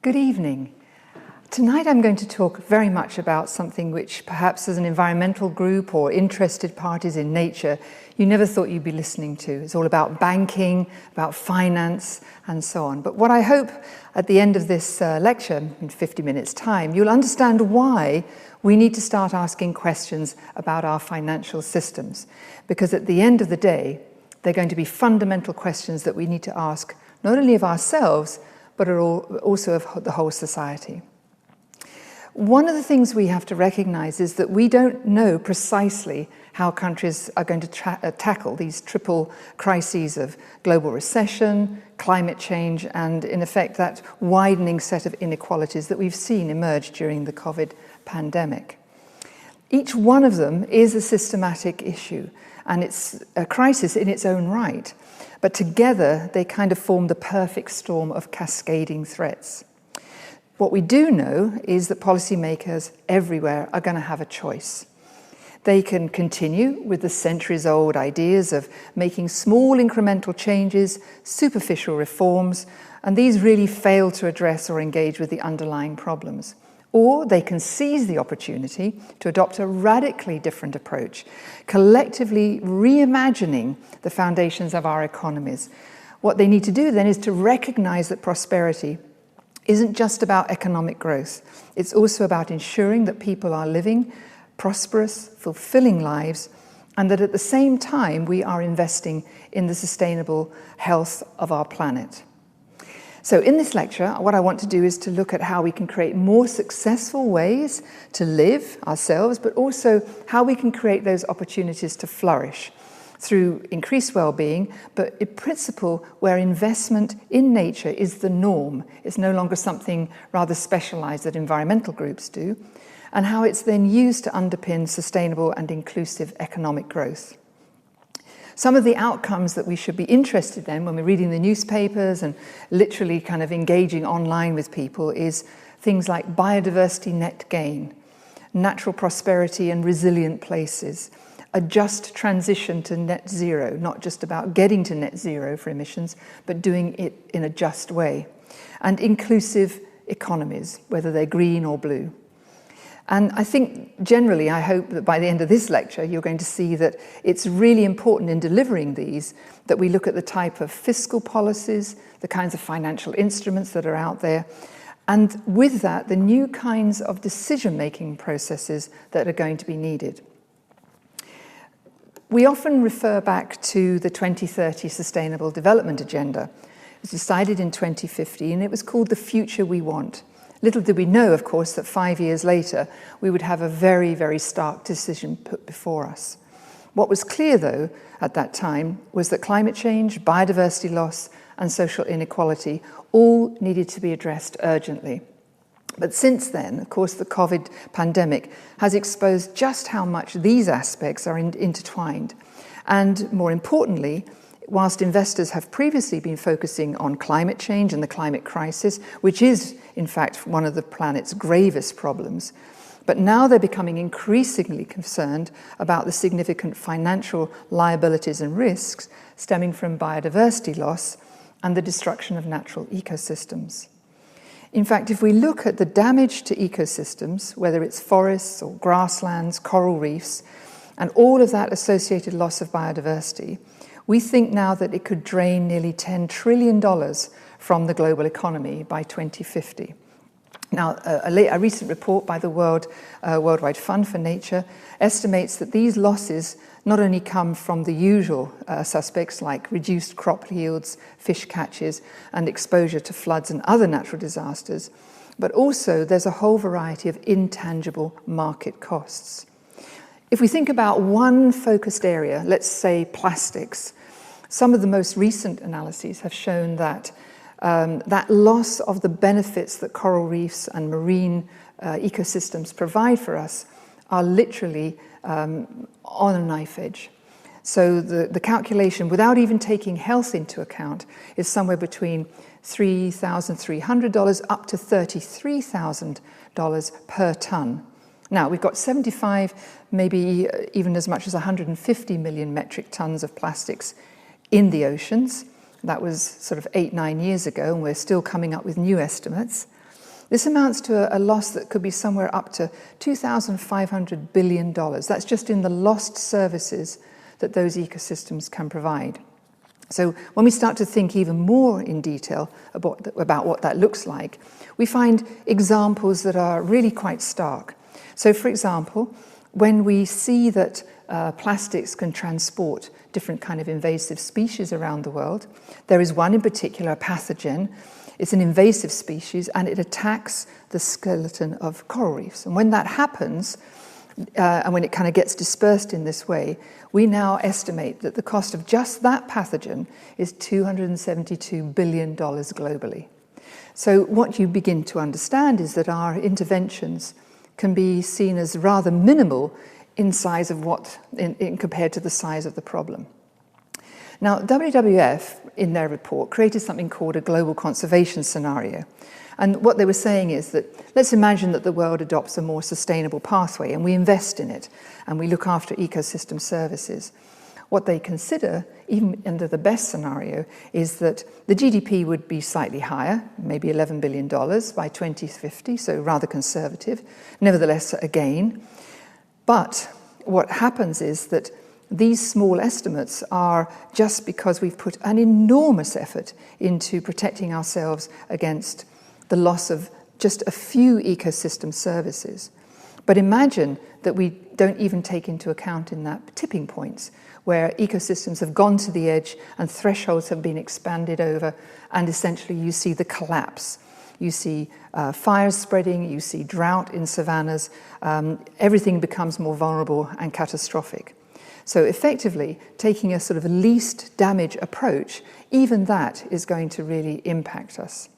Good evening. Tonight I'm going to talk very much about something which perhaps as an environmental group or interested parties in nature, you never thought you'd be listening to. It's all about banking, about finance, and so on. But what I hope at the end of this lecture, in 50 minutes' time, you'll understand why we need to start asking questions about our financial systems. Because at the end of the day, they're going to be fundamental questions that we need to ask, not only of ourselves, but also of the whole society. One of the things we have to recognize is that we don't know precisely how countries are going to tackle these triple crises of global recession, climate change, and in effect that widening set of inequalities that we've seen emerge during the COVID pandemic. Each one of them is a systematic issue, and it's a crisis in its own right. But together, they kind of form the perfect storm of cascading threats. What we do know is that policymakers everywhere are going to have a choice. They can continue with the centuries-old ideas of making small incremental changes, superficial reforms, and these really fail to address or engage with the underlying problems. Or they can seize the opportunity to adopt a radically different approach, collectively reimagining the foundations of our economies. What they need to do then is to recognize that prosperity isn't just about economic growth. It's also about ensuring that people are living prosperous, fulfilling lives, and that at the same time we are investing in the sustainable health of our planet. So in this lecture, what I want to do is to look at how we can create more successful ways to live ourselves, but also how we can create those opportunities to flourish through increased well-being, but in principle where investment in nature is the norm. It's no longer something rather specialized that environmental groups do, and how it's then used to underpin sustainable and inclusive economic growth. Some of the outcomes that we should be interested in when we're reading the newspapers and literally kind of engaging online with people is things like biodiversity net gain, natural prosperity and resilient places, a just transition to net zero, not just about getting to net zero for emissions, but doing it in a just way, and inclusive economies, whether they're green or blue. And I think generally, I hope that by the end of this lecture, you're going to see that it's really important in delivering these that we look at the type of fiscal policies, the kinds of financial instruments that are out there, and with that, the new kinds of decision-making processes that are going to be needed. We often refer back to the 2030 Sustainable Development Agenda. It was decided in 2015, and it was called The Future We Want. Little did we know, of course, that 5 years later, we would have a very, very stark decision put before us. What was clear, though, at that time, was that climate change, biodiversity loss, and social inequality all needed to be addressed urgently. But since then, of course, the COVID pandemic has exposed just how much these aspects are intertwined. And more importantly, whilst investors have previously been focusing on climate change and the climate crisis, which is, in fact, one of the planet's gravest problems, but now they're becoming increasingly concerned about the significant financial liabilities and risks stemming from biodiversity loss and the destruction of natural ecosystems. In fact, if we look at the damage to ecosystems, whether it's forests or grasslands, coral reefs, and all of that associated loss of biodiversity, we think now that it could drain nearly $10 trillion from the global economy by 2050. Now, a recent report by the Worldwide Fund for Nature estimates that these losses not only come from the usual suspects like reduced crop yields, fish catches, and exposure to floods and other natural disasters, but also there's a whole variety of intangible market costs. If we think about one focused area, let's say plastics, some of the most recent analyses have shown that that loss of the benefits that coral reefs and marine ecosystems provide for us are literally on a knife edge. So the calculation, without even taking health into account, is somewhere between $3,300 up to $33,000 per ton. Now, we've got 75, maybe even as much as 150 million metric tons of plastics in the oceans. That was sort of 8-9 years ago, and we're still coming up with new estimates. This amounts to a loss that could be somewhere up to $2,500 billion. That's just in the lost services that those ecosystems can provide. So when we start to think even more in detail about what that looks like, we find examples that are really quite stark. So for example, when we see that plastics can transport different kind of invasive species around the world, there is one in particular, a pathogen. It's an invasive species and it attacks the skeleton of coral reefs. And when that happens, and when it kind of gets dispersed in this way, we now estimate that the cost of just that pathogen is $272 billion globally. So what you begin to understand is that our interventions can be seen as rather minimal in size of in compared to the size of the problem. Now, WWF, in their report, created something called a global conservation scenario. And what they were saying is that let's imagine that the world adopts a more sustainable pathway and we invest in it and we look after ecosystem services. What they consider, even under the best scenario, is that the GDP would be slightly higher, maybe $11 billion by 2050, so rather conservative, nevertheless a gain. But what happens is that these small estimates are just because we've put an enormous effort into protecting ourselves against the loss of just a few ecosystem services. But imagine that we don't even take into account in that tipping points where ecosystems have gone to the edge and thresholds have been expanded over, and essentially you see the collapse. You see fires spreading, you see drought in savannas, everything becomes more vulnerable and catastrophic. So effectively, taking a sort of least damage approach, even that is going to really impact us.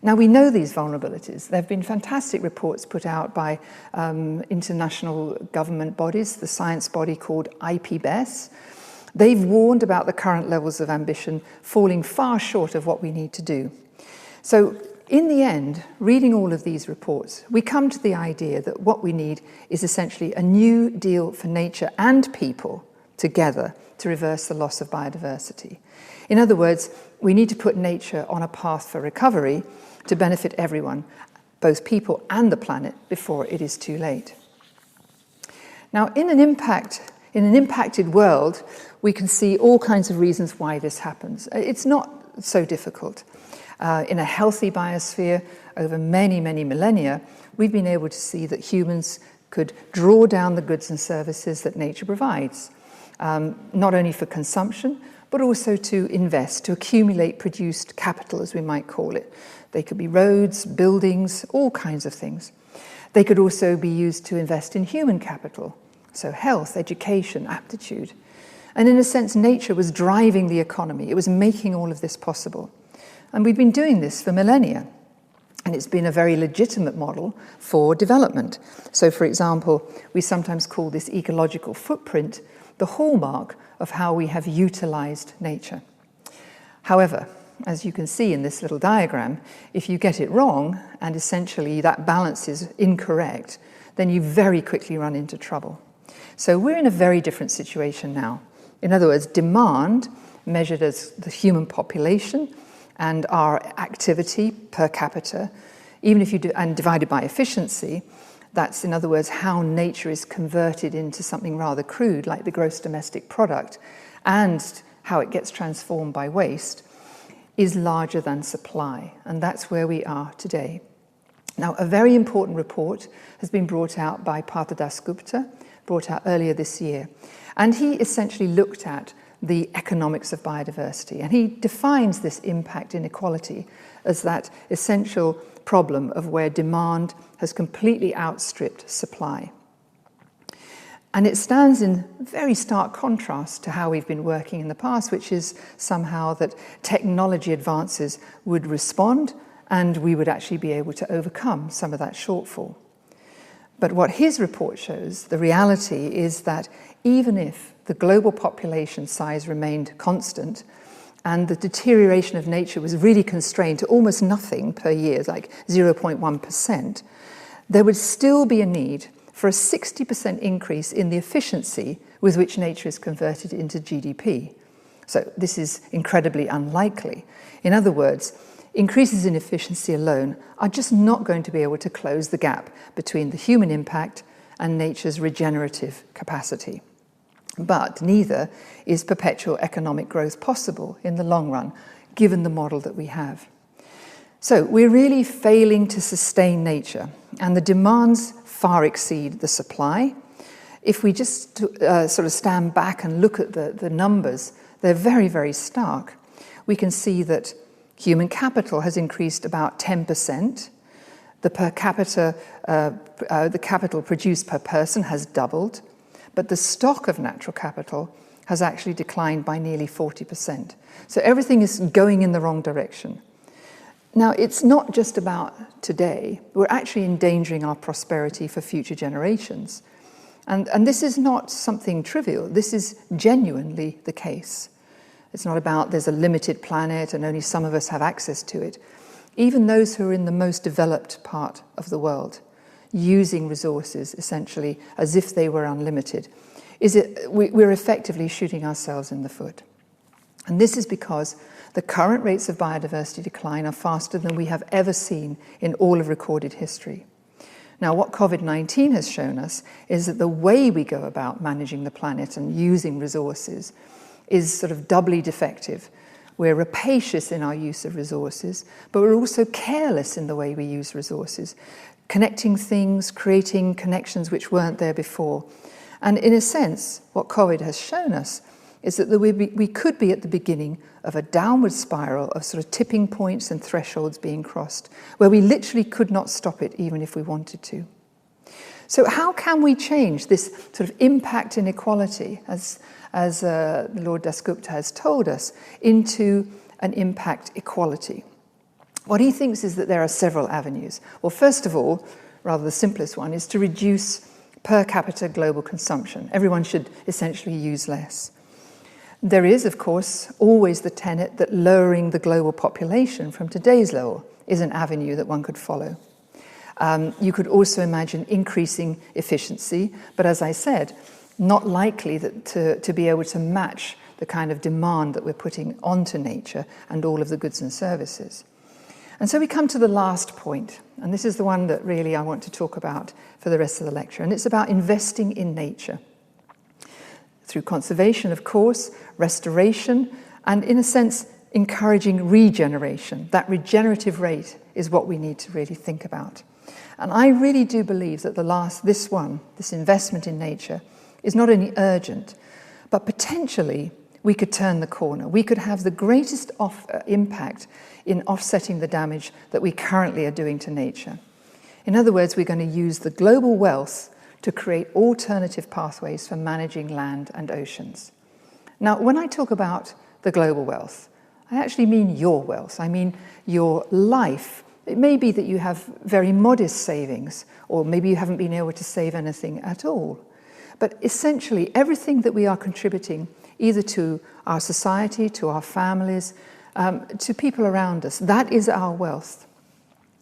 Now, we know these vulnerabilities. There have been fantastic reports put out by international government bodies, the science body called IPBES. They've warned about the current levels of ambition falling far short of what we need to do. So in the end, reading all of these reports, we come to the idea that what we need is essentially a new deal for nature and people together to reverse the loss of biodiversity. In other words, we need to put nature on a path for recovery to benefit everyone, both people and the planet, before it is too late. Now, in an impacted world, we can see all kinds of reasons why this happens. It's not so difficult. In a healthy biosphere, over many, many millennia, we've been able to see that humans could draw down the goods and services that nature provides, not only for consumption, but also to invest, to accumulate produced capital, as we might call it. They could be roads, buildings, all kinds of things. They could also be used to invest in human capital, so health, education, aptitude. And in a sense, nature was driving the economy. It was making all of this possible. And we've been doing this for millennia. And it's been a very legitimate model for development. So, for example, we sometimes call this ecological footprint the hallmark of how we have utilized nature. However, as you can see in this little diagram, if you get it wrong, and essentially that balance is incorrect, then you very quickly run into trouble. So we're in a very different situation now. In other words, demand, measured as the human population, and our activity per capita, even if you do, and divided by efficiency, that's, in other words, how nature is converted into something rather crude, like the gross domestic product, and how it gets transformed by waste, is larger than supply. And that's where we are today. Now, a very important report has been brought out by Partha Dasgupta, brought out earlier this year. And he essentially looked at the economics of biodiversity. And he defines this impact inequality as that essential problem of where demand has completely outstripped supply. And it stands in very stark contrast to how we've been working in the past, which is somehow that technology advances would respond and we would actually be able to overcome some of that shortfall. But what his report shows, the reality is that even if the global population size remained constant and the deterioration of nature was really constrained to almost nothing per year, like 0.1%, there would still be a need for a 60% increase in the efficiency with which nature is converted into GDP. So this is incredibly unlikely. In other words, increases in efficiency alone are just not going to be able to close the gap between the human impact and nature's regenerative capacity. But neither is perpetual economic growth possible in the long run, given the model that we have. So we're really failing to sustain nature, and the demands far exceed the supply. If we just sort of stand back and look at the numbers, they're very, very stark. We can see that human capital has increased about 10%. The per capita, the capital produced per person has doubled, but the stock of natural capital has actually declined by nearly 40%. So everything is going in the wrong direction. Now, it's not just about today. We're actually endangering our prosperity for future generations. And this is not something trivial. This is genuinely the case. It's not about there's a limited planet and only some of us have access to it. Even those who are in the most developed part of the world, using resources essentially as if they were unlimited, we're effectively shooting ourselves in the foot. And this is because the current rates of biodiversity decline are faster than we have ever seen in all of recorded history. Now, what COVID-19 has shown us is that the way we go about managing the planet and using resources is sort of doubly defective. We're rapacious in our use of resources, but we're also careless in the way we use resources, connecting things, creating connections which weren't there before. And in a sense, what COVID has shown us is that we could be at the beginning of a downward spiral of sort of tipping points and thresholds being crossed, where we literally could not stop it even if we wanted to. So how can we change this sort of impact inequality, as Lord Dasgupta has told us, into an impact equality? What he thinks is that there are several avenues. Well, first of all, rather the simplest one, is to reduce per capita global consumption. Everyone should essentially use less. There is, of course, always the tenet that lowering the global population from today's level is an avenue that one could follow. You could also imagine increasing efficiency, but as I said, not likely to be able to match the kind of demand that we're putting onto nature and all of the goods and services. And so we come to the last point, and this is the one that really I want to talk about for the rest of the lecture, and it's about investing in nature. Through conservation, of course, restoration, and in a sense, encouraging regeneration. That regenerative rate is what we need to really think about. And I really do believe that this investment in nature, is not only urgent, but potentially we could turn the corner. We could have the greatest impact in offsetting the damage that we currently are doing to nature. In other words, we're going to use the global wealth to create alternative pathways for managing land and oceans. Now, when I talk about the global wealth, I actually mean your wealth. I mean your life. It may be that you have very modest savings, or maybe you haven't been able to save anything at all. But essentially, everything that we are contributing, either to our society, to our families, to people around us, that is our wealth.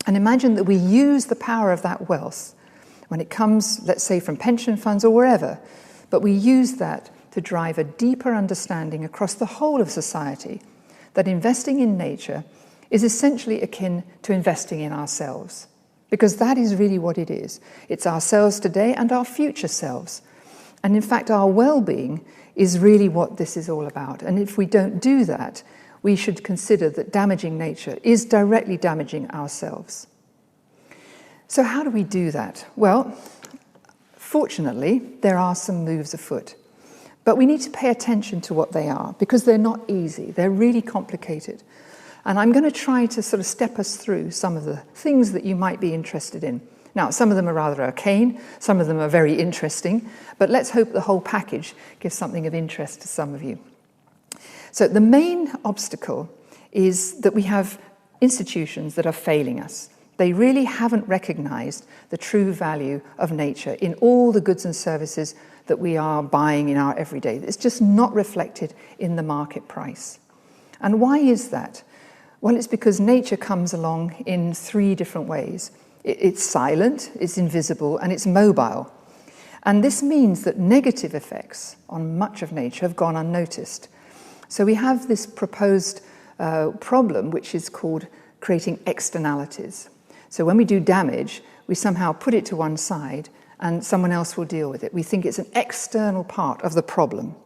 And imagine that we use the power of that wealth when it comes, let's say, from pension funds or wherever, but we use that to drive a deeper understanding across the whole of society that investing in nature is essentially akin to investing in ourselves, because that is really what it is. It's ourselves today and our future selves. And in fact, our well-being is really what this is all about. And if we don't do that, we should consider that damaging nature is directly damaging ourselves. So how do we do that? Well, fortunately, there are some moves afoot. But we need to pay attention to what they are, because they're not easy. They're really complicated. And I'm going to try to sort of step us through some of the things that you might be interested in. Now, some of them are rather arcane, some of them are very interesting, but let's hope the whole package gives something of interest to some of you. So the main obstacle is that we have institutions that are failing us. They really haven't recognized the true value of nature in all the goods and services that we are buying in our everyday. It's just not reflected in the market price. And why is that? Well, it's because nature comes along in three different ways. It's silent, it's invisible, and it's mobile. And this means that negative effects on much of nature have gone unnoticed. So we have this proposed problem, which is called creating externalities. So when we do damage, we somehow put it to one side and someone else will deal with it. We think it's an external part of the problem.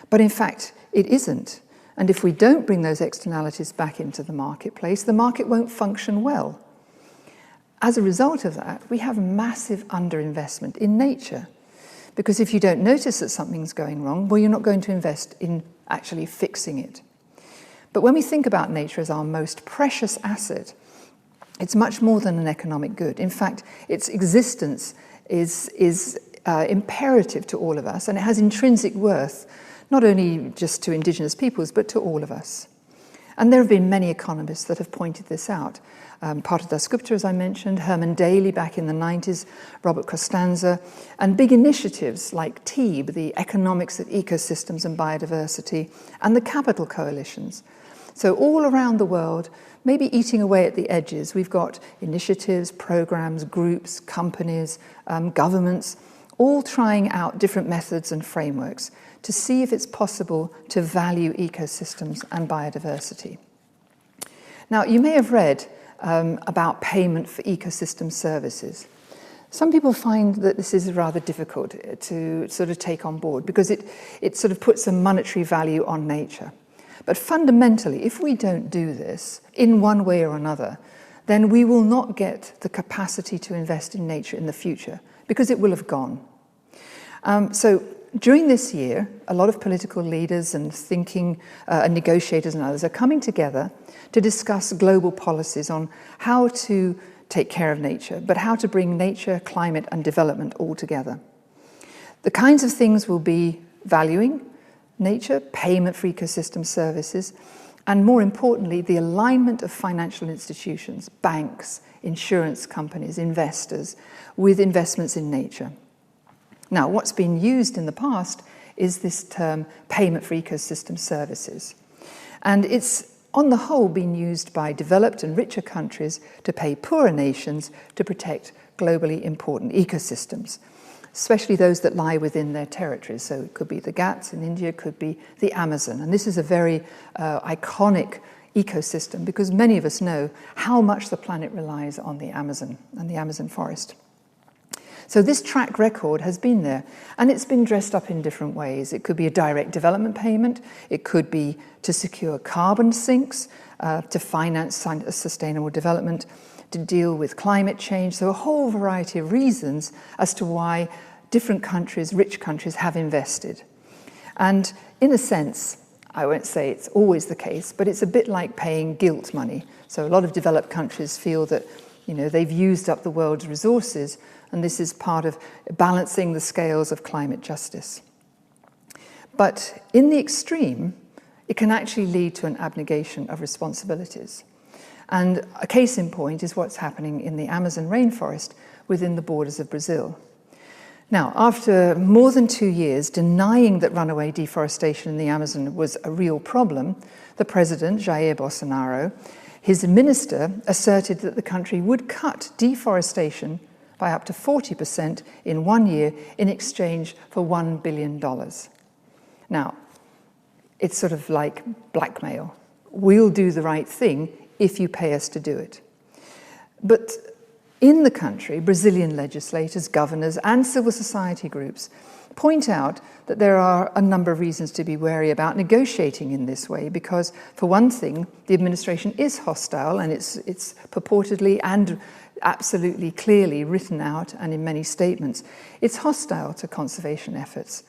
But in fact, it isn't. And if we don't bring those externalities back into the marketplace, the market won't function well. As a result of that, we have massive underinvestment in nature. Because if you don't notice that something's going wrong, well, you're not going to invest in actually fixing it. But when we think about nature as our most precious asset, it's much more than an economic good. In fact, its existence is imperative to all of us, and it has intrinsic worth, not only just to indigenous peoples, but to all of us. And there have been many economists that have pointed this out. Partha Dasgupta, as I mentioned, Herman Daly back in the 90s, Robert Costanza, and big initiatives like TEEB, the Economics of Ecosystems and Biodiversity, and the Capital Coalitions. So all around the world, maybe eating away at the edges, we've got initiatives, programs, groups, companies, governments, all trying out different methods and frameworks to see if it's possible to value ecosystems and biodiversity. Now, you may have read about payment for ecosystem services. Some people find that this is rather difficult to sort of take on board because it sort of puts a monetary value on nature. But fundamentally, if we don't do this in one way or another, then we will not get the capacity to invest in nature in the future because it will have gone. So during this year, a lot of political leaders and thinking negotiators and others are coming together to discuss global policies on how to take care of nature, but how to bring nature, climate, and development all together. The kinds of things will be valuing nature, payment for ecosystem services, and more importantly, the alignment of financial institutions, banks, insurance companies, investors, with investments in nature. Now, what's been used in the past is this term payment for ecosystem services. And it's on the whole been used by developed and richer countries to pay poorer nations to protect globally important ecosystems, especially those that lie within their territories. So it could be the Ghats in India, it could be the Amazon. And this is a very iconic ecosystem because many of us know how much the planet relies on the Amazon and the Amazon forest. So this track record has been there, and it's been dressed up in different ways. It could be a direct development payment. It could be to secure carbon sinks, to finance sustainable development, to deal with climate change. So a whole variety of reasons as to why different countries, rich countries, have invested. And in a sense, I won't say it's always the case, but it's a bit like paying guilt money. So a lot of developed countries feel that, they've used up the world's resources, and this is part of balancing the scales of climate justice. But in the extreme, it can actually lead to an abnegation of responsibilities. And a case in point is what's happening in the Amazon rainforest within the borders of Brazil. Now, after more than 2 years denying that runaway deforestation in the Amazon was a real problem, the president, Jair Bolsonaro, his minister asserted that the country would cut deforestation by up to 40% in 1 year in exchange for $1 billion. Now, it's sort of like blackmail. We'll do the right thing if you pay us to do it. But in the country, Brazilian legislators, governors, and civil society groups point out that there are a number of reasons to be wary about negotiating in this way because, for one thing, the administration is hostile, and it's purportedly and absolutely clearly written out, and in many statements, it's hostile to conservation efforts.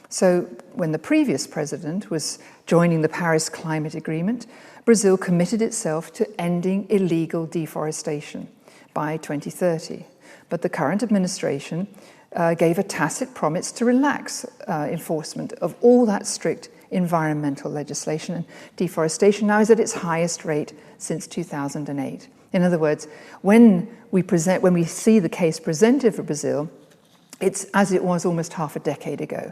So when the previous president was joining the Paris Climate Agreement, Brazil committed itself to ending illegal deforestation by 2030. But the current administration gave a tacit promise to relax enforcement of all that strict environmental legislation, and deforestation now is at its highest rate since 2008. In other words, when we see the case presented for Brazil, it's as it was almost half a decade ago.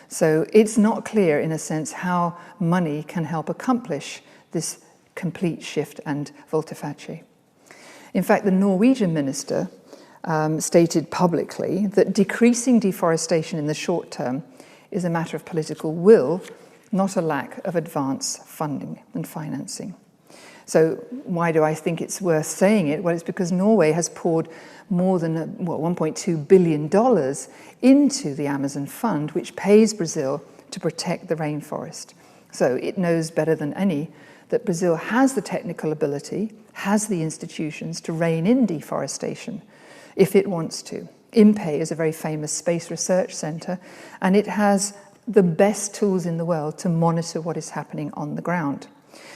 So it's not clear, in a sense, how money can help accomplish this complete shift and volte-face. In fact, the Norwegian minister stated publicly that decreasing deforestation in the short term is a matter of political will, not a lack of advance funding and financing. So why do I think it's worth saying it? Well, it's because Norway has poured more than $1.2 billion into the Amazon Fund, which pays Brazil to protect the rainforest. So it knows better than any that Brazil has the technical ability, has the institutions to rein in deforestation if it wants to. INPE is a very famous space research centre, and it has the best tools in the world to monitor what is happening on the ground.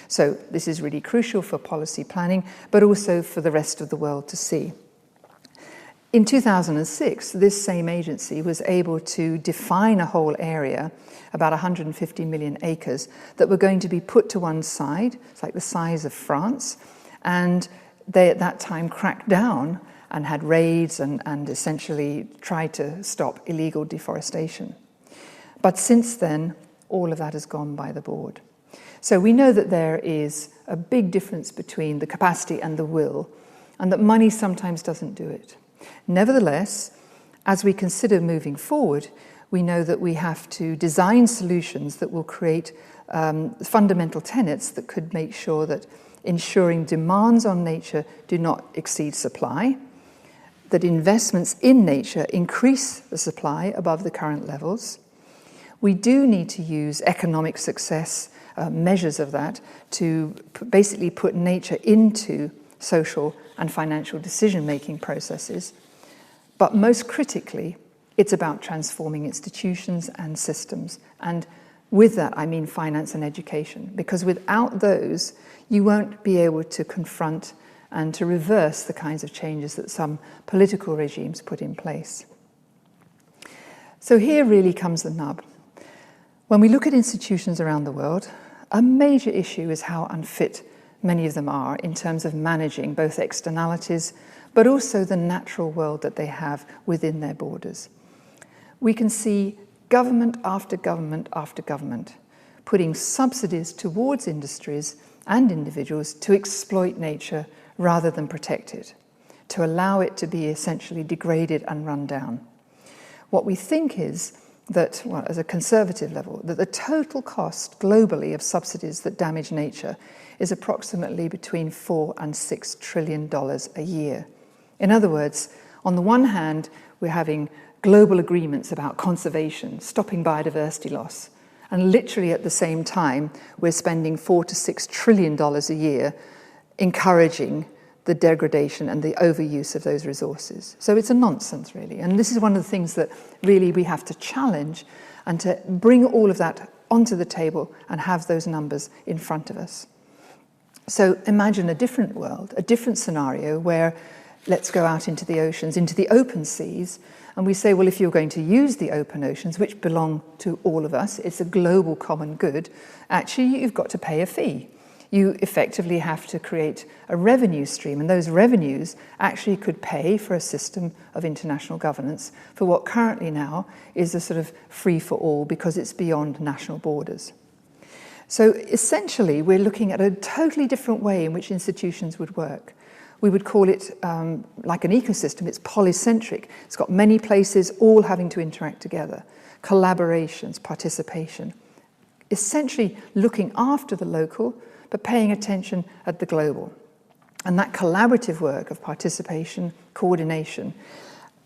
So this is really crucial for policy planning, but also for the rest of the world to see. In 2006, this same agency was able to define a whole area, about 150 million acres, that were going to be put to one side. It's like the size of France. And they, at that time, cracked down and had raids and essentially tried to stop illegal deforestation. But since then, all of that has gone by the board. So we know that there is a big difference between the capacity and the will, and that money sometimes doesn't do it. Nevertheless, as we consider moving forward, we know that we have to design solutions that will create fundamental tenets that could make sure that ensuring demands on nature do not exceed supply, that investments in nature increase the supply above the current levels. We do need to use economic success measures of that to basically put nature into social and financial decision-making processes. But most critically, it's about transforming institutions and systems. And with that, I mean finance and education, because without those, you won't be able to confront and to reverse the kinds of changes that some political regimes put in place. So here really comes the nub. When we look at institutions around the world, a major issue is how unfit many of them are in terms of managing both externalities, but also the natural world that they have within their borders. We can see government after government after government putting subsidies towards industries and individuals to exploit nature rather than protect it, to allow it to be essentially degraded and run down. What we think is that, well, as a conservative level, that the total cost globally of subsidies that damage nature is approximately between $4 and $6 trillion a year. In other words, on the one hand, we're having global agreements about conservation, stopping biodiversity loss, and literally at the same time, we're spending $4 to $6 trillion a year encouraging the degradation and the overuse of those resources. So it's a nonsense, really. And this is one of the things that really we have to challenge and to bring all of that onto the table and have those numbers in front of us. So imagine a different world, a different scenario where let's go out into the oceans, into the open seas, and we say, well, if you're going to use the open oceans, which belong to all of us, it's a global common good, actually you've got to pay a fee. You effectively have to create a revenue stream, and those revenues actually could pay for a system of international governance for what currently now is a sort of free-for-all because it's beyond national borders. So essentially, we're looking at a totally different way in which institutions would work. We would call it like an ecosystem. It's polycentric. It's got many places all having to interact together. Collaborations, participation. Essentially looking after the local, but paying attention at the global. And that collaborative work of participation, coordination,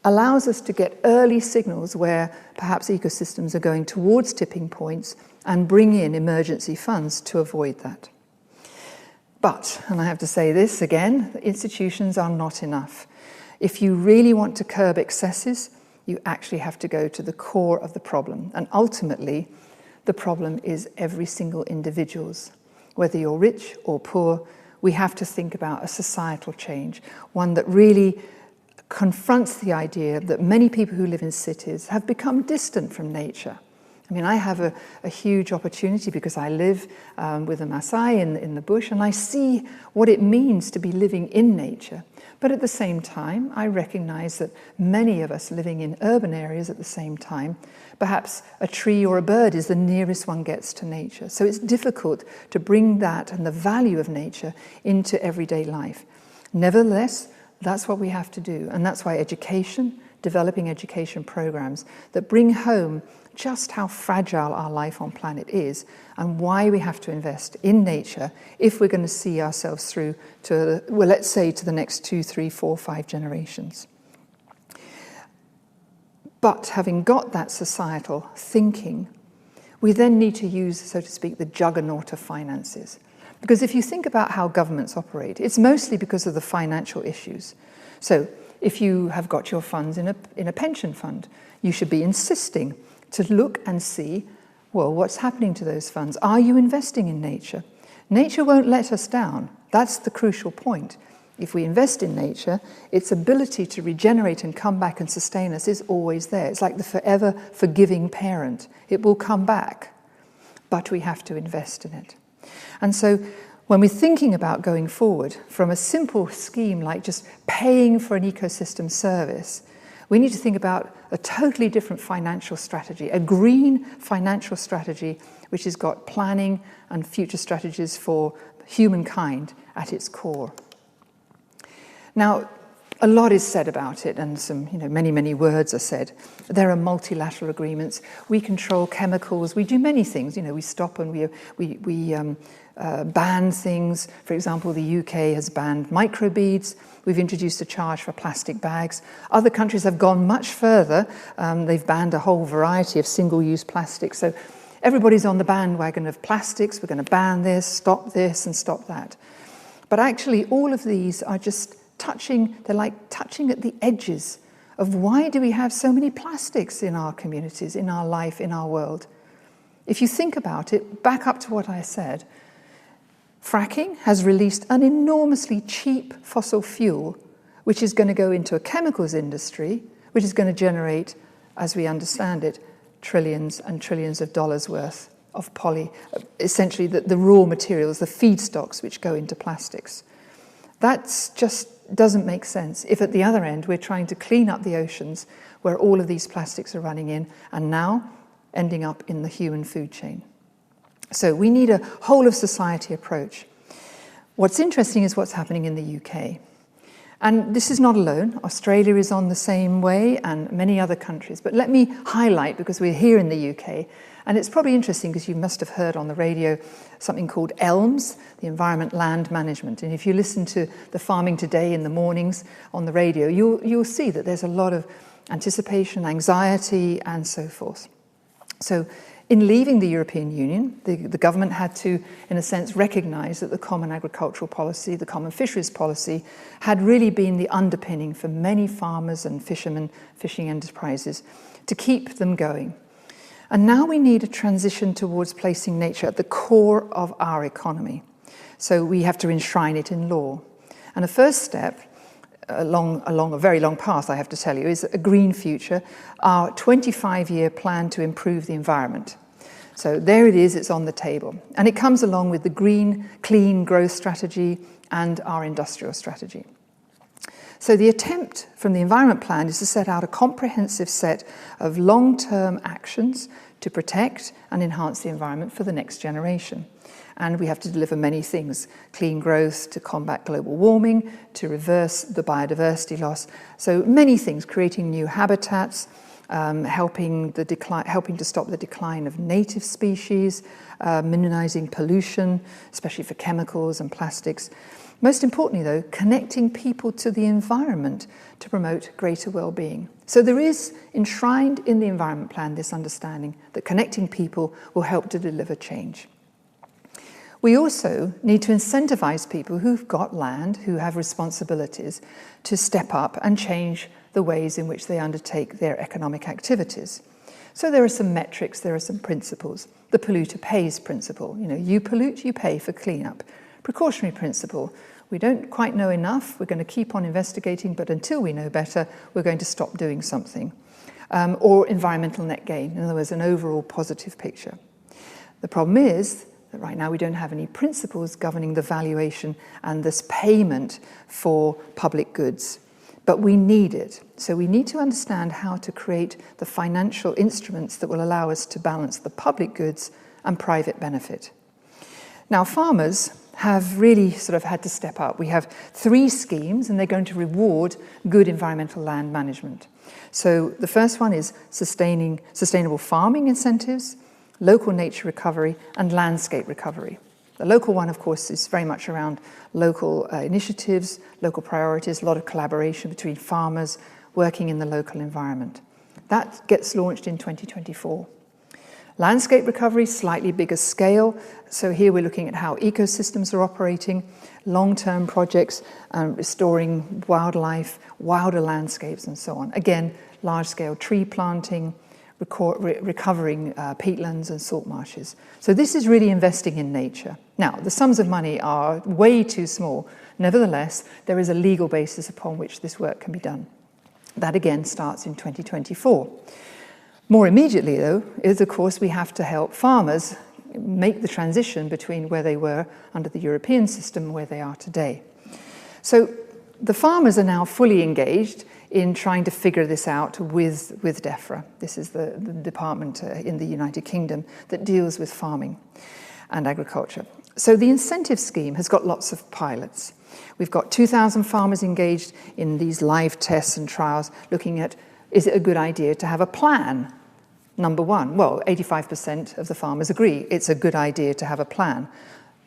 allows us to get early signals where perhaps ecosystems are going towards tipping points and bring in emergency funds to avoid that. But, and I have to say this again, institutions are not enough. If you really want to curb excesses, you actually have to go to the core of the problem. And ultimately, the problem is every single individual's. Whether you're rich or poor, we have to think about a societal change, one that really confronts the idea that many people who live in cities have become distant from nature. I mean, I have a huge opportunity because I live with the Maasai in the bush, and I see what it means to be living in nature. But at the same time, I recognize that many of us living in urban areas at the same time, perhaps a tree or a bird is the nearest one gets to nature. So it's difficult to bring that and the value of nature into everyday life. Nevertheless, that's what we have to do. And that's why education, developing education programs that bring home just how fragile our life on planet is and why we have to invest in nature if we're going to see ourselves through to, well, let's say to the next 2, 3, 4, 5 generations. But having got that societal thinking, we then need to use, so to speak, the juggernaut of finances. Because if you think about how governments operate, it's mostly because of the financial issues. So if you have got your funds in a pension fund, you should be insisting to look and see, well, what's happening to those funds? Are you investing in nature? Nature won't let us down. That's the crucial point. If we invest in nature, its ability to regenerate and come back and sustain us is always there. It's like the forever forgiving parent. It will come back, but we have to invest in it. And so when we're thinking about going forward from a simple scheme like just paying for an ecosystem service, we need to think about a totally different financial strategy, a green financial strategy which has got planning and future strategies for humankind at its core. Now, a lot is said about it, and some, many, many words are said. There are multilateral agreements. We control chemicals. We do many things. We stop and we ban things. For example, the UK has banned microbeads. We've introduced a charge for plastic bags. Other countries have gone much further. They've banned a whole variety of single-use plastics. So everybody's on the bandwagon of plastics. We're going to ban this and stop that. But actually, all of these are just they're like touching at the edges of why do we have so many plastics in our communities, in our life, in our world. If you think about it, back up to what I said, fracking has released an enormously cheap fossil fuel, which is going to go into a chemicals industry, which is going to generate, as we understand it, trillions and trillions of dollars worth of essentially the raw materials, the feedstocks which go into plastics. That's just doesn't make sense if at the other end we're trying to clean up the oceans where all of these plastics are running in and now ending up in the human food chain. So we need a whole of society approach. What's interesting is what's happening in the UK. And this is not alone. Australia is on the same way and many other countries. But let me highlight, because we're here in the UK, and it's probably interesting because you must have heard on the radio something called ELMS, the Environment Land Management. And if you listen to the Farming Today in the mornings on the radio, you'll see that there's a lot of anticipation, anxiety, and so forth. So in leaving the European Union, the government had to, in a sense, recognise that the Common Agricultural Policy, the Common Fisheries Policy, had really been the underpinning for many farmers and fishermen, fishing enterprises, to keep them going. And now we need a transition towards placing nature at the core of our economy. So we have to enshrine it in law. And the first step, along a very long path, I have to tell you, is a green future, our 25-year plan to improve the environment. So there it is, it's on the table. And it comes along with the green, clean growth strategy and our industrial strategy. So the attempt from the Environment Plan is to set out a comprehensive set of long-term actions to protect and enhance the environment for the next generation. And we have to deliver many things: clean growth, to combat global warming, to reverse the biodiversity loss. So many things, creating new habitats, helping to stop the decline of native species, minimizing pollution, especially for chemicals and plastics. Most importantly, though, connecting people to the environment to promote greater well-being. So there is enshrined in the Environment Plan this understanding that connecting people will help to deliver change. We also need to incentivize people who've got land, who have responsibilities, to step up and change the ways in which they undertake their economic activities. So there are some metrics, there are some principles. The polluter pays principle. You pollute, you pay for cleanup. Precautionary principle. We don't quite know enough. We're going to keep on investigating, but until we know better, we're going to stop doing something. Or environmental net gain. In other words, an overall positive picture. The problem is that right now we don't have any principles governing the valuation and this payment for public goods. But we need it. So we need to understand how to create the financial instruments that will allow us to balance the public goods and private benefit. Now, farmers have really sort of had to step up. We have 3 schemes, and they're going to reward good environmental land management. So the first one is sustainable farming incentives, local nature recovery, and landscape recovery. The local one, of course, is very much around local initiatives, local priorities, a lot of collaboration between farmers working in the local environment. That gets launched in 2024. Landscape recovery, slightly bigger scale. So here we're looking at how ecosystems are operating, long-term projects, restoring wildlife, wilder landscapes, and so on. Again, large-scale tree planting, recovering peatlands and salt marshes. So this is really investing in nature. Now, the sums of money are way too small. Nevertheless, there is a legal basis upon which this work can be done. That again starts in 2024. More immediately, though, is of course we have to help farmers make the transition between where they were under the European system and where they are today. So the farmers are now fully engaged in trying to figure this out with DEFRA. This is the department in the United Kingdom that deals with farming and agriculture. So the incentive scheme has got lots of pilots. We've got 2,000 farmers engaged in these live tests and trials looking at, is it a good idea to have a plan? Number one, well, 85% of the farmers agree it's a good idea to have a plan,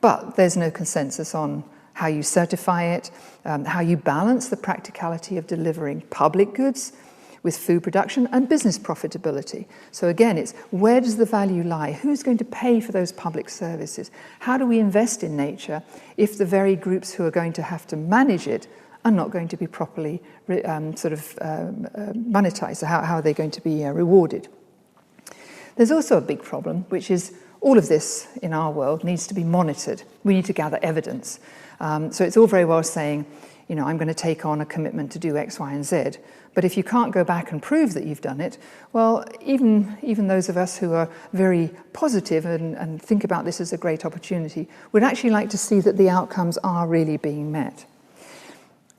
but there's no consensus on how you certify it, how you balance the practicality of delivering public goods with food production and business profitability. So again, it's where does the value lie? Who's going to pay for those public services? How do we invest in nature if the very groups who are going to have to manage it are not going to be properly monetized? So how are they going to be rewarded? There's also a big problem, which is all of this in our world needs to be monitored. We need to gather evidence. So it's all very well saying, you know, I'm going to take on a commitment to do X, Y, and Z. But if you can't go back and prove that you've done it, well, even those of us who are very positive and think about this as a great opportunity would actually like to see that the outcomes are really being met.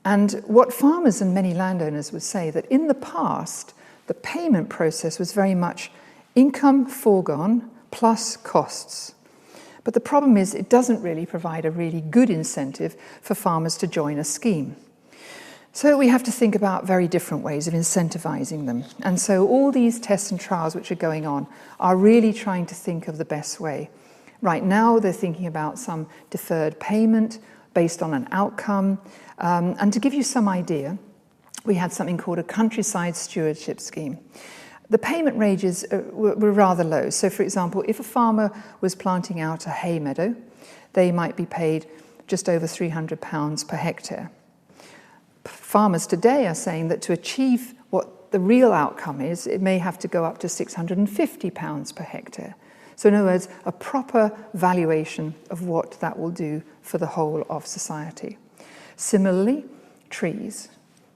And what farmers and many landowners would say that in the past, the payment process was very much income foregone plus costs. But the problem is it doesn't really provide a really good incentive for farmers to join a scheme. So we have to think about very different ways of incentivizing them. And so all these tests and trials which are going on are really trying to think of the best way. Right now they're thinking about some deferred payment based on an outcome. And to give you some idea, we had something called a countryside stewardship scheme. The payment ranges were rather low. So, for example, if a farmer was planting out a hay meadow, they might be paid just over £300 per hectare. Farmers today are saying that to achieve what the real outcome is, it may have to go up to £650 per hectare. So, in other words, a proper valuation of what that will do for the whole of society. Similarly, trees.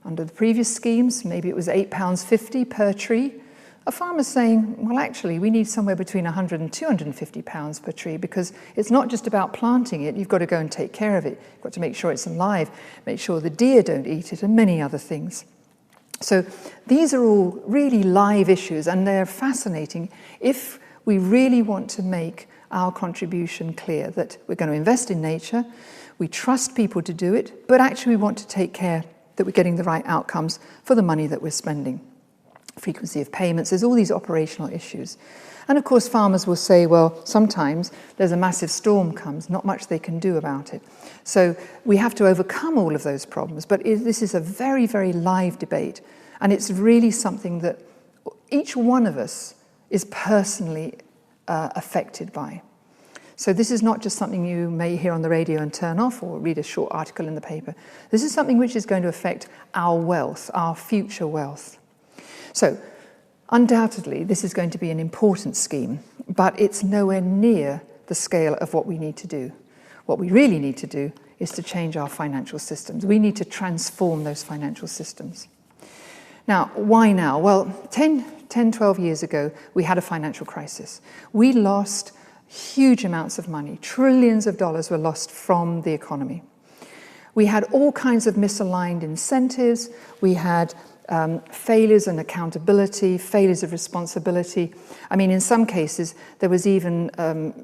Under the previous schemes, maybe it was £8.50 per tree. A farmer's saying, well, actually, we need somewhere between £100 and £250 per tree because it's not just about planting it. You've got to go and take care of it. You've got to make sure it's alive, make sure the deer don't eat it, and many other things. So these are all really live issues, and they're fascinating if we really want to make our contribution clear that we're going to invest in nature, we trust people to do it, but actually we want to take care that we're getting the right outcomes for the money that we're spending. Frequency of payments, there's all these operational issues. And of course farmers will say, well, sometimes there's a massive storm comes, not much they can do about it. So we have to overcome all of those problems. But this is a very, very live debate. And it's really something that each one of us is personally affected by. So this is not just something you may hear on the radio and turn off or read a short article in the paper. This is something which is going to affect our wealth, our future wealth. So, undoubtedly, this is going to be an important scheme, but it's nowhere near the scale of what we need to do. What we really need to do is to change our financial systems. We need to transform those financial systems. Now, why now? Well, 12 years ago, we had a financial crisis. We lost huge amounts of money. Trillions of dollars were lost from the economy. We had all kinds of misaligned incentives. We had failures in accountability, failures of responsibility. I mean, in some cases, there was even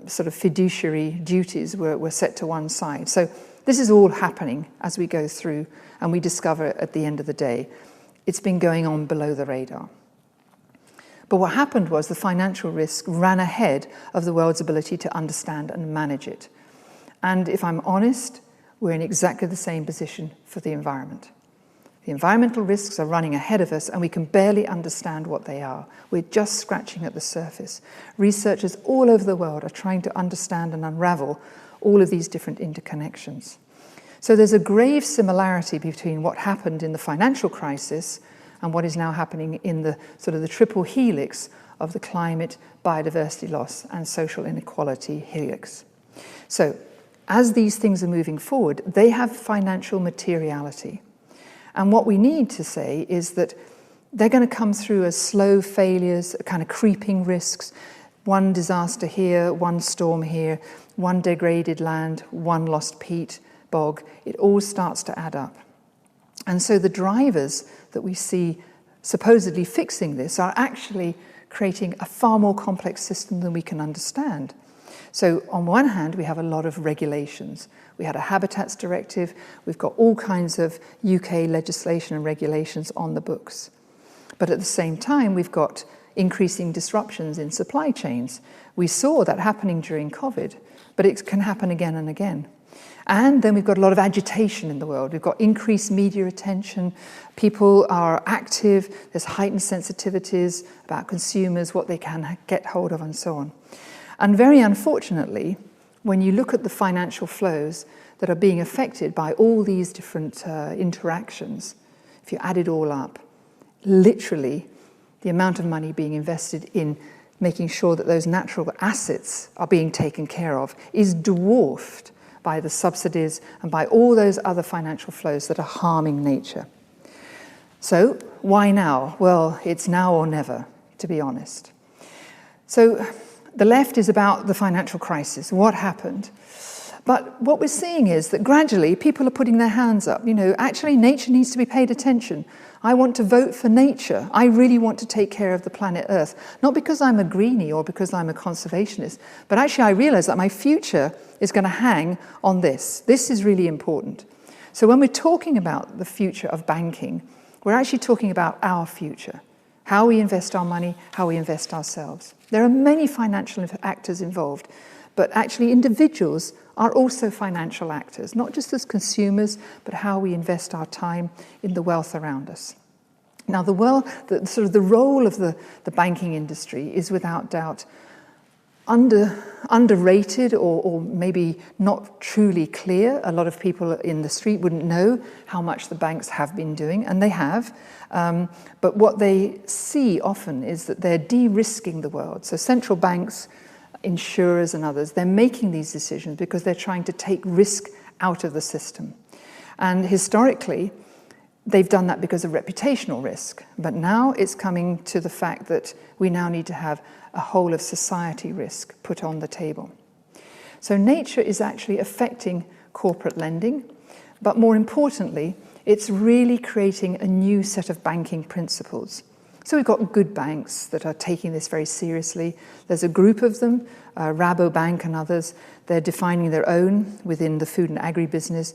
sort of fiduciary duties were set to one side. So this is all happening as we go through, and we discover at the end of the day, it's been going on below the radar. But what happened was the financial risk ran ahead of the world's ability to understand and manage it. And if I'm honest, we're in exactly the same position for the environment. The environmental risks are running ahead of us, and we can barely understand what they are. We're just scratching at the surface. Researchers all over the world are trying to understand and unravel all of these different interconnections. So there's a grave similarity between what happened in the financial crisis and what is now happening in the sort of the triple helix of the climate, biodiversity loss, and social inequality helix. So as these things are moving forward, they have financial materiality. And what we need to say is that they're going to come through as slow failures, kind of creeping risks, one disaster here, one storm here, one degraded land, one lost peat, bog. It all starts to add up. And so the drivers that we see supposedly fixing this are actually creating a far more complex system than we can understand. So on one hand, we have a lot of regulations. We had a Habitats Directive. We've got all kinds of UK legislation and regulations on the books. But at the same time, we've got increasing disruptions in supply chains. We saw that happening during COVID, but it can happen again and again. And then we've got a lot of agitation in the world. We've got increased media attention. People are active. There's heightened sensitivities about consumers, what they can get hold of, and so on. And very unfortunately, when you look at the financial flows that are being affected by all these different interactions, if you add it all up, literally the amount of money being invested in making sure that those natural assets are being taken care of is dwarfed by the subsidies and by all those other financial flows that are harming nature. So why now? Well, it's now or never, to be honest. So the left is about the financial crisis, what happened. But what we're seeing is that gradually people are putting their hands up. You know, actually nature needs to be paid attention. I want to vote for nature. I really want to take care of the planet Earth. Not because I'm a greenie or because I'm a conservationist, but actually I realize that my future is going to hang on this. This is really important. So when we're talking about the future of banking, we're actually talking about our future. How we invest our money, how we invest ourselves. There are many financial actors involved, but actually individuals are also financial actors, not just as consumers, but how we invest our time in the wealth around us. Now, the role of the banking industry is without doubt underrated or maybe not truly clear. A lot of people in the street wouldn't know how much the banks have been doing, and they have. But what they see often is that they're de-risking the world. So central banks, insurers and others, they're making these decisions because they're trying to take risk out of the system. And historically, they've done that because of reputational risk. But now it's coming to the fact that we now need to have a whole of society risk put on the table. So nature is actually affecting corporate lending, but more importantly, it's really creating a new set of banking principles. So we've got good banks that are taking this very seriously. There's a group of them, Rabobank and others. They're defining their own within the food and agribusiness,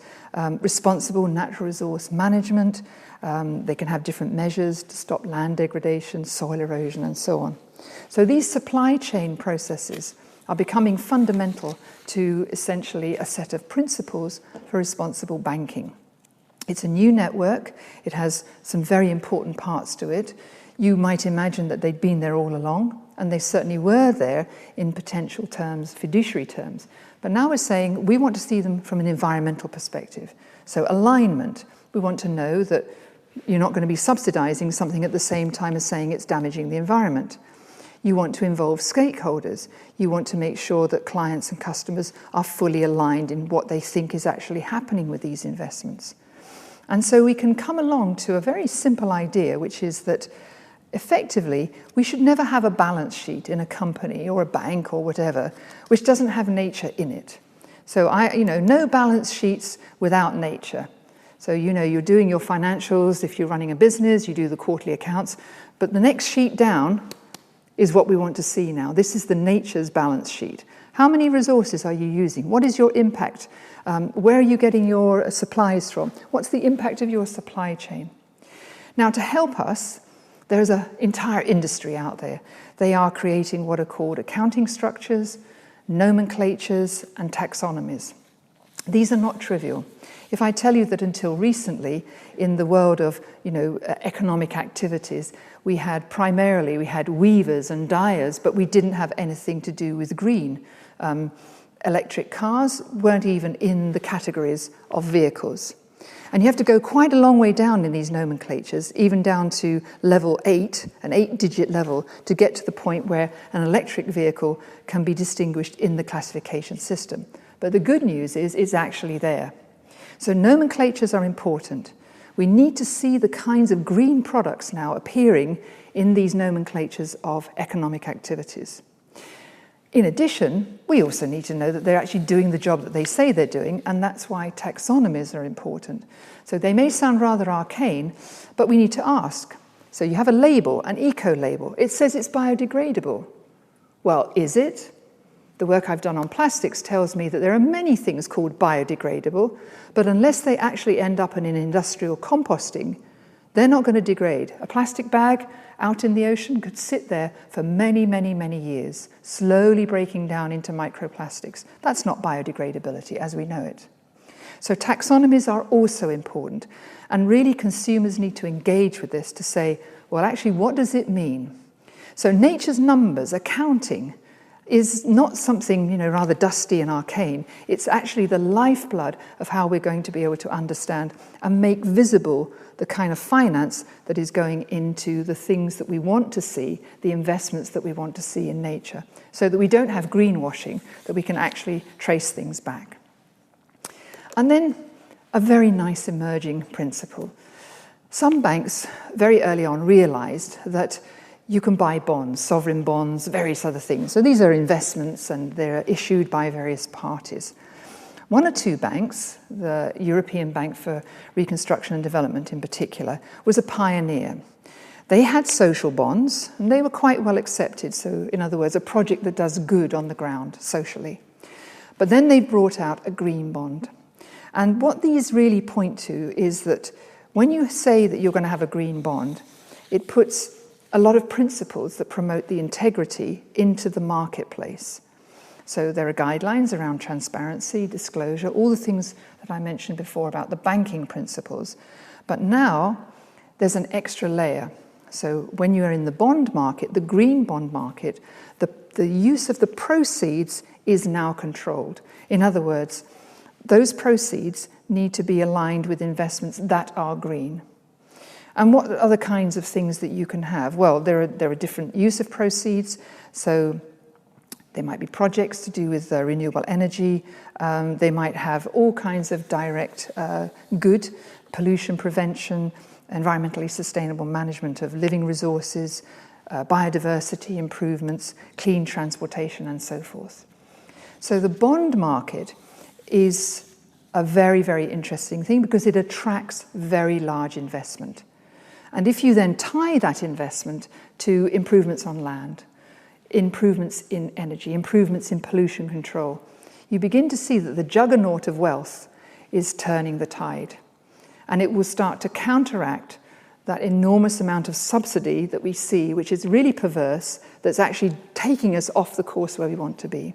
responsible natural resource management. They can have different measures to stop land degradation, soil erosion, and so on. So these supply chain processes are becoming fundamental to essentially a set of principles for responsible banking. It's a new network. It has some very important parts to it. You might imagine that they'd been there all along, and they certainly were there in potential terms, fiduciary terms. But now we're saying we want to see them from an environmental perspective. So alignment, we want to know that you're not going to be subsidizing something at the same time as saying it's damaging the environment. You want to involve stakeholders. You want to make sure that clients and customers are fully aligned in what they think is actually happening with these investments. And so we can come along to a very simple idea, which is that effectively, we should never have a balance sheet in a company or a bank or whatever, which doesn't have nature in it. So no balance sheets without nature. So you're doing your financials. If you're running a business, you do the quarterly accounts. But the next sheet down is what we want to see now. This is the nature's balance sheet. How many resources are you using? What is your impact? Where are you getting your supplies from? What's the impact of your supply chain? Now, to help us, there's an entire industry out there. They are creating what are called accounting structures, nomenclatures, and taxonomies. These are not trivial. If I tell you that until recently, in the world of economic activities, we had weavers and dyers, but we didn't have anything to do with green. Electric cars weren't even in the categories of vehicles. And you have to go quite a long way down in these nomenclatures, even down to level 8, an 8-digit level, to get to the point where an electric vehicle can be distinguished in the classification system. But the good news is it's actually there. So nomenclatures are important. We need to see the kinds of green products now appearing in these nomenclatures of economic activities. In addition, we also need to know that they're actually doing the job that they say they're doing, and that's why taxonomies are important. So they may sound rather arcane, but we need to ask. So you have a label, an eco-label. It says it's biodegradable. Well, is it? The work I've done on plastics tells me that there are many things called biodegradable, but unless they actually end up in an industrial composting, they're not going to degrade. A plastic bag out in the ocean could sit there for many, many, many years, slowly breaking down into microplastics. That's not biodegradability as we know it. So taxonomies are also important, and really consumers need to engage with this to say, well, actually, what does it mean? So nature's numbers, accounting, is not something, rather dusty and arcane. It's actually the lifeblood of how we're going to be able to understand and make visible the kind of finance that is going into the things that we want to see, the investments that we want to see in nature, so that we don't have greenwashing, that we can actually trace things back. And then a very nice emerging principle. Some banks very early on realized that you can buy bonds, sovereign bonds, various other things. So these are investments and they're issued by various parties. One or two banks, the European Bank for Reconstruction and Development in particular, was a pioneer. They had social bonds and they were quite well accepted. So in other words, a project that does good on the ground socially. But then they brought out a green bond. And what these really point to is that when you say that you're going to have a green bond, it puts a lot of principles that promote the integrity into the marketplace. So there are guidelines around transparency, disclosure, all the things that I mentioned before about the banking principles. But now there's an extra layer. So when you are in the bond market, the green bond market, the use of the proceeds is now controlled. In other words, those proceeds need to be aligned with investments that are green. And what other kinds of things that you can have? Well, there are different use of proceeds. So there might be projects to do with renewable energy. They might have all kinds of direct good, pollution prevention, environmentally sustainable management of living resources, biodiversity improvements, clean transportation, and so forth. So the bond market is a very, very interesting thing because it attracts very large investment. And if you then tie that investment to improvements on land, improvements in energy, improvements in pollution control, you begin to see that the juggernaut of wealth is turning the tide. And it will start to counteract that enormous amount of subsidy that we see, which is really perverse, that's actually taking us off the course where we want to be.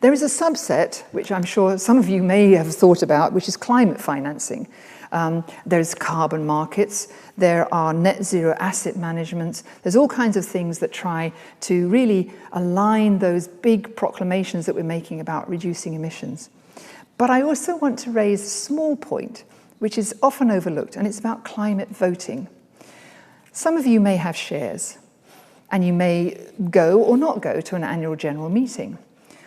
There is a subset, which I'm sure some of you may have thought about, which is climate financing. There's carbon markets, there are net zero asset managements, there's all kinds of things that try to really align those big proclamations that we're making about reducing emissions. But I also want to raise a small point, which is often overlooked, and it's about climate voting. Some of you may have shares, and you may go or not go to an annual general meeting.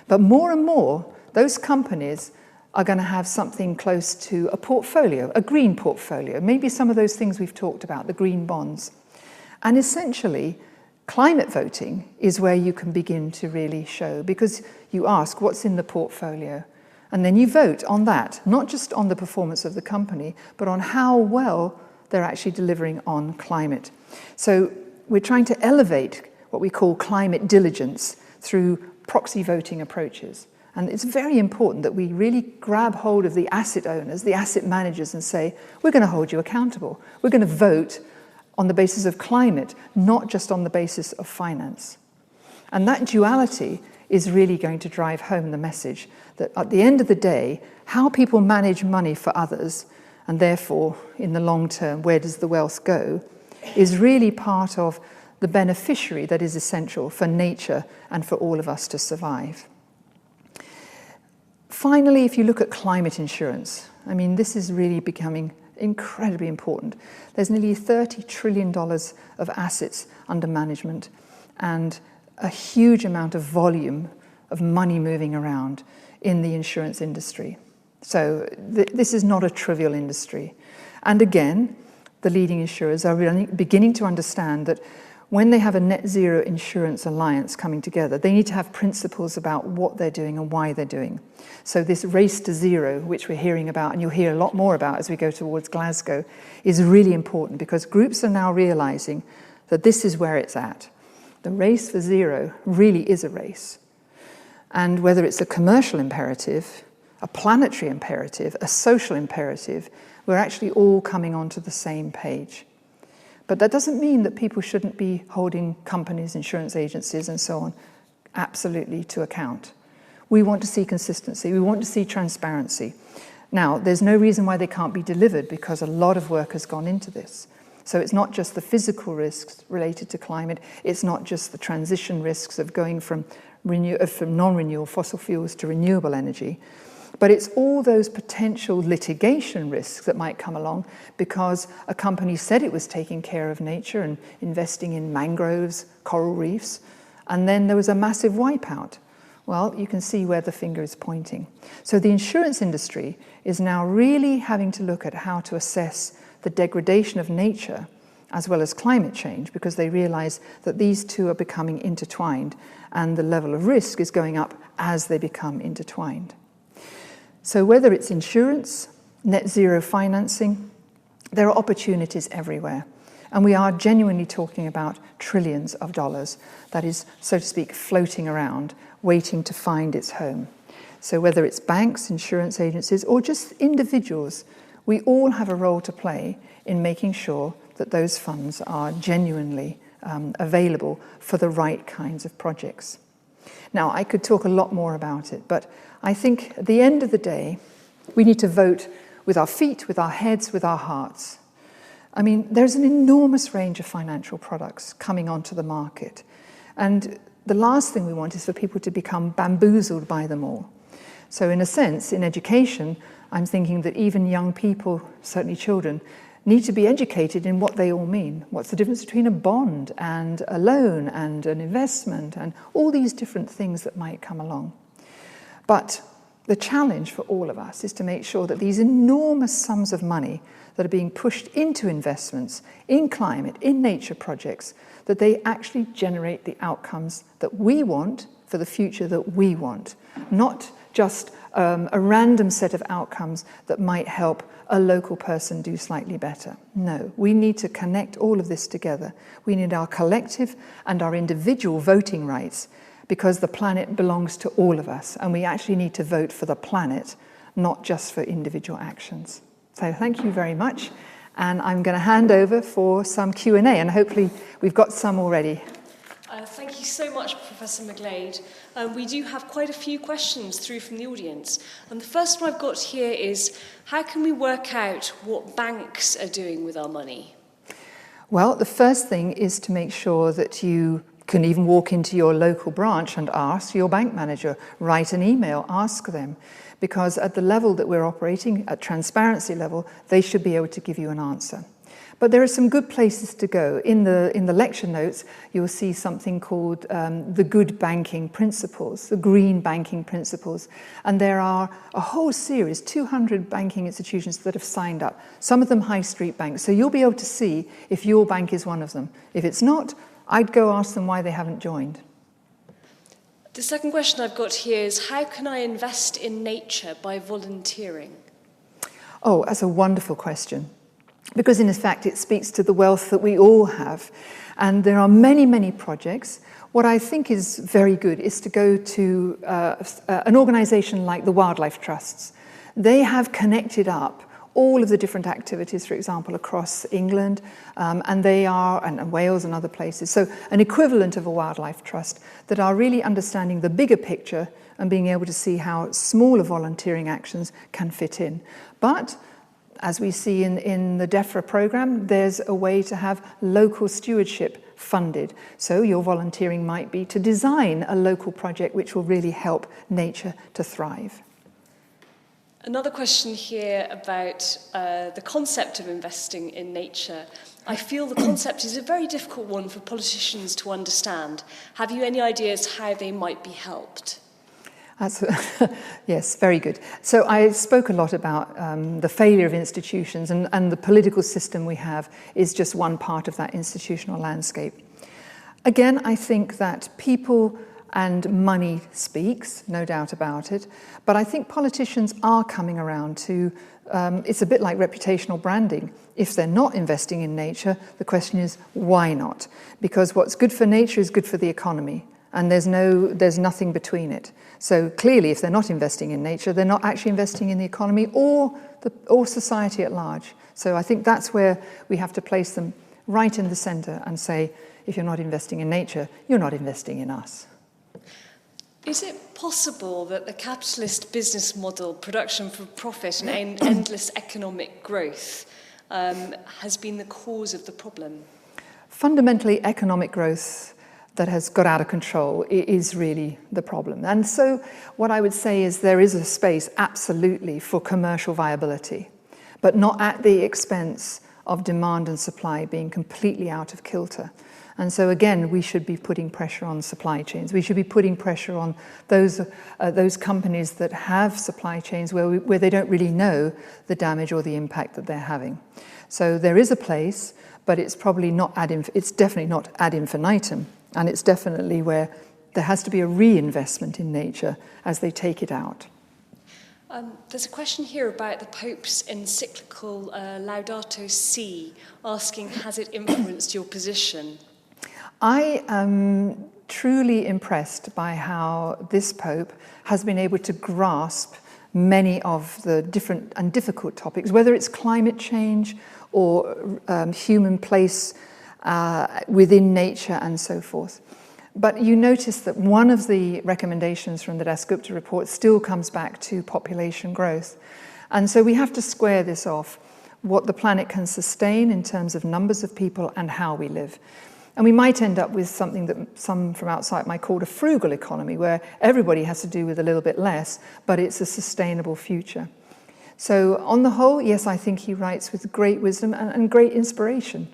But more and more, those companies are going to have something close to a portfolio, a green portfolio, maybe some of those things we've talked about, the green bonds. And essentially, Climate voting is where you can begin to really show, because you ask what's in the portfolio, and then you vote on that, not just on the performance of the company, but on how well they're actually delivering on climate. So we're trying to elevate what we call climate diligence through proxy voting approaches. And it's very important that we really grab hold of the asset owners, the asset managers, and say, we're going to hold you accountable. We're going to vote on the basis of climate, not just on the basis of finance. And that duality is really going to drive home the message that at the end of the day, how people manage money for others, and therefore, in the long term, where does the wealth go, is really part of the beneficiary that is essential for nature and for all of us to survive. Finally, if you look at climate insurance, I mean, this is really becoming incredibly important. There's nearly $30 trillion of assets under management and a huge amount of volume of money moving around in the insurance industry. So this is not a trivial industry. And again, the leading insurers are really beginning to understand that when they have a net zero insurance alliance coming together, they need to have principles about what they're doing and why they're doing. So this race to zero, which we're hearing about, and you'll hear a lot more about as we go towards Glasgow, is really important because groups are now realizing that this is where it's at. The race for zero really is a race. And whether it's a commercial imperative, a planetary imperative, a social imperative, we're actually all coming onto the same page. But that doesn't mean that people shouldn't be holding companies, insurance agencies, and so on, absolutely to account. We want to see consistency. We want to see transparency. Now, there's no reason why they can't be delivered because a lot of work has gone into this. So it's not just the physical risks related to climate. It's not just the transition risks of going from non-renewable fossil fuels to renewable energy. But it's all those potential litigation risks that might come along because a company said it was taking care of nature and investing in mangroves, coral reefs, and then there was a massive wipeout. Well, you can see where the finger is pointing. So the insurance industry is now really having to look at how to assess the degradation of nature as well as climate change because they realize that these two are becoming intertwined and the level of risk is going up as they become intertwined. So whether it's insurance, net zero financing, there are opportunities everywhere. And we are genuinely talking about trillions of dollars that is, so to speak, floating around, waiting to find its home. So whether it's banks, insurance agencies, or just individuals, we all have a role to play in making sure that those funds are genuinely available for the right kinds of projects. Now, I could talk a lot more about it, but I think at the end of the day, we need to vote with our feet, with our heads, with our hearts. I mean, there's an enormous range of financial products coming onto the market. And the last thing we want is for people to become bamboozled by them all. So in a sense, in education, I'm thinking that even young people, certainly children, need to be educated in what they all mean. What's the difference between a bond and a loan and an investment and all these different things that might come along. But the challenge for all of us is to make sure that these enormous sums of money that are being pushed into investments, in climate, in nature projects, that they actually generate the outcomes that we want for the future that we want, not just a random set of outcomes that might help a local person do slightly better. No, we need to connect all of this together. We need our collective and our individual voting rights because the planet belongs to all of us and we actually need to vote for the planet, not just for individual actions. So thank you very much. And I'm going to hand over for some Q&A and hopefully we've got some already. Thank you so much, Professor McGlade. We do have quite a few questions through from the audience. And the first one I've got here is, how can we work out what banks are doing with our money? Well, the first thing is to make sure that you can even walk into your local branch and ask your bank manager, write an email, ask them. Because at the level that we're operating, at transparency level, they should be able to give you an answer. But there are some good places to go. In the lecture notes, you'll see something called the good banking principles, the green banking principles. And there are a whole series, 200 banking institutions that have signed up, some of them high street banks. So you'll be able to see if your bank is one of them. If it's not, I'd go ask them why they haven't joined. The second question I've got here is, how can I invest in nature by volunteering? Oh, that's a wonderful question. Because in fact, it speaks to the wealth that we all have. And there are many, many projects. What I think is very good is to go to an organisation like the Wildlife Trusts. They have connected up all of the different activities, for example, across England, and Wales and other places. So an equivalent of a wildlife trust that are really understanding the bigger picture and being able to see how smaller volunteering actions can fit in. But as we see in the DEFRA programme, there's a way to have local stewardship funded. So your volunteering might be to design a local project which will really help nature to thrive. Another question here about the concept of investing in nature. I feel the concept is a very difficult one for politicians to understand. Have you any ideas how they might be helped? Yes, very good. So I spoke a lot about the failure of institutions, and the political system we have is just one part of that institutional landscape. Again, I think that people and money speaks, no doubt about it, but I think politicians are coming around to, it's a bit like reputational branding. If they're not investing in nature, the question is, why not? Because what's good for nature is good for the economy, and there's nothing between it. So clearly, if they're not investing in nature, they're not actually investing in the economy or society at large. So I think that's where we have to place them right in the centre and say, if you're not investing in nature, you're not investing in us. Is it possible that the capitalist business model, production for profit and endless economic growth, has been the cause of the problem? Fundamentally, economic growth that has got out of control is really the problem. And so what I would say is there is a space absolutely for commercial viability, but not at the expense of demand and supply being completely out of kilter. And so again, we should be putting pressure on supply chains. We should be putting pressure on those companies that have supply chains where they don't really know the damage or the impact that they're having. So there is a place, but it's probably not it's definitely not ad infinitum, and it's definitely where there has to be a reinvestment in nature as they take it out. There's a question here about the Pope's encyclical Laudato Si, asking, has it influenced your position? I am truly impressed by how this Pope has been able to grasp many of the different and difficult topics, whether it's climate change or human place within nature and so forth. But you notice that one of the recommendations from the Dasgupta report still comes back to population growth. And so we have to square this off, what the planet can sustain in terms of numbers of people and how we live. And we might end up with something that some from outside might call a frugal economy, where everybody has to do with a little bit less, but it's a sustainable future. So on the whole, yes, I think he writes with great wisdom and great inspiration.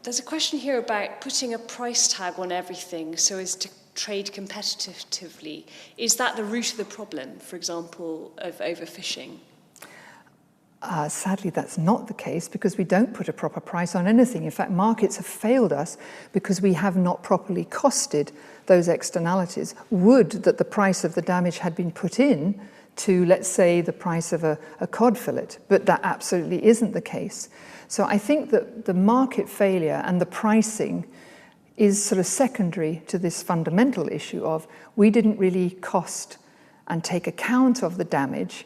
There's a question here about putting a price tag on everything so as to trade competitively. Is that the root of the problem, for example, of overfishing? Sadly, that's not the case, because we don't put a proper price on anything. In fact, markets have failed us because we have not properly costed those externalities. Would that the price of the damage had been put in to, let's say, the price of a cod fillet, but that absolutely isn't the case. So I think that the market failure and the pricing is sort of secondary to this fundamental issue of we didn't really cost and take account of the damage.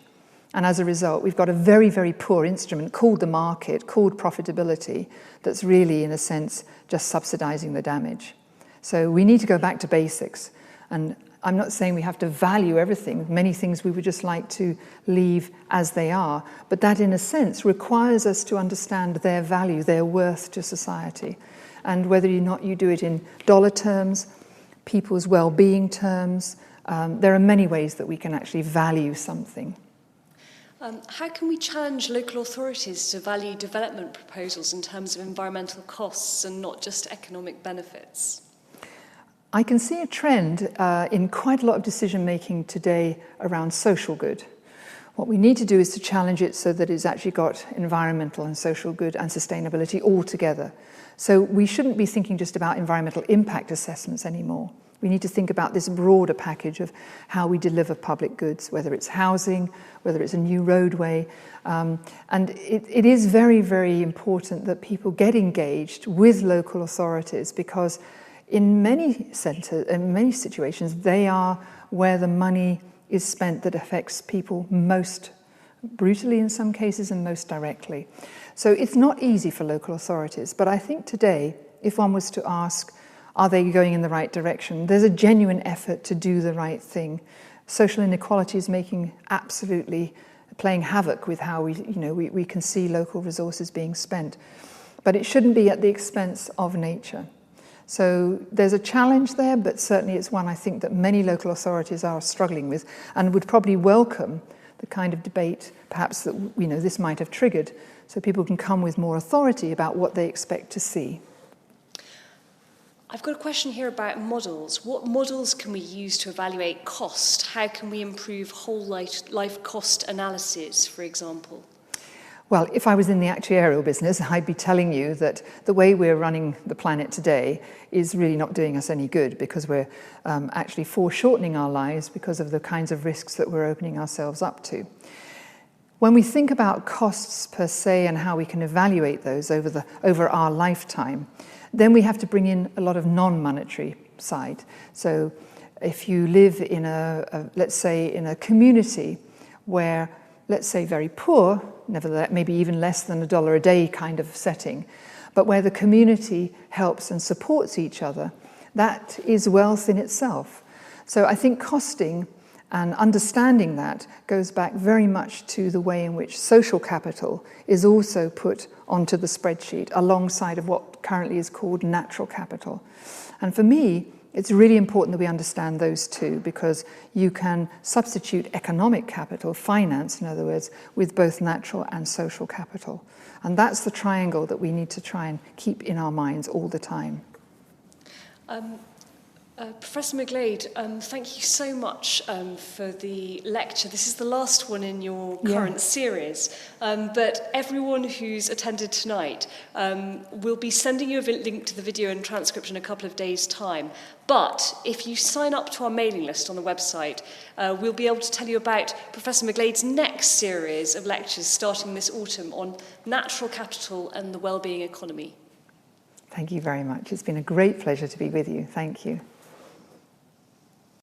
And as a result, we've got a very, very poor instrument called the market, called profitability, that's really, in a sense, just subsidizing the damage. So we need to go back to basics. And I'm not saying we have to value everything. Many things we would just like to leave as they are. But that, in a sense, requires us to understand their value, their worth to society. And whether or not you do it in dollar terms, people's well-being terms, there are many ways that we can actually value something. How can we challenge local authorities to value development proposals in terms of environmental costs and not just economic benefits? I can see a trend in quite a lot of decision-making today around social good, What we need to do is to challenge it so that it's actually got environmental and social good and sustainability all together. So we shouldn't be thinking just about environmental impact assessments anymore. We need to think about this broader package of how we deliver public goods, whether it's housing, whether it's a new roadway. And it is very, very important that people get engaged with local authorities, because in many situations, they are where the money is spent that affects people most brutally in some cases and most directly. So it's not easy for local authorities, but I think today, if one was to ask, are they going in the right direction? There's a genuine effort to do the right thing. Social inequality is playing havoc with how we can see local resources being spent. But it shouldn't be at the expense of nature. So there's a challenge there, but certainly it's one I think that many local authorities are struggling with and would probably welcome the kind of debate perhaps that this might have triggered, so people can come with more authority about what they expect to see. I've got a question here about models. What models can we use to evaluate cost? How can we improve whole life cost analysis, for example? Well, if I was in the actuarial business, I'd be telling you that the way we're running the planet today is really not doing us any good, because we're actually foreshortening our lives because of the kinds of risks that we're opening ourselves up to. When we think about costs per se and how we can evaluate those over our lifetime, then we have to bring in a lot of non-monetary side. So if you live in let's say in a community where, let's say, very poor, nevertheless maybe even less than $1 a day kind of setting, but where the community helps and supports each other, that is wealth in itself. So I think costing and understanding that goes back very much to the way in which social capital is also put onto the spreadsheet alongside of what currently is called natural capital. And for me, it's really important that we understand those two, because you can substitute economic capital, finance in other words, with both natural and social capital. And that's the triangle that we need to try and keep in our minds all the time. Professor McGlade, thank you so much for the lecture. This is the last one in your current series, but everyone who's attended tonight will be sending you a link to the video and transcript in a couple of days' time. But if you sign up to our mailing list on the website, we'll be able to tell you about Professor McGlade's next series of lectures starting this autumn on natural capital and the wellbeing economy. Thank you very much. It's been a great pleasure to be with you. Thank you.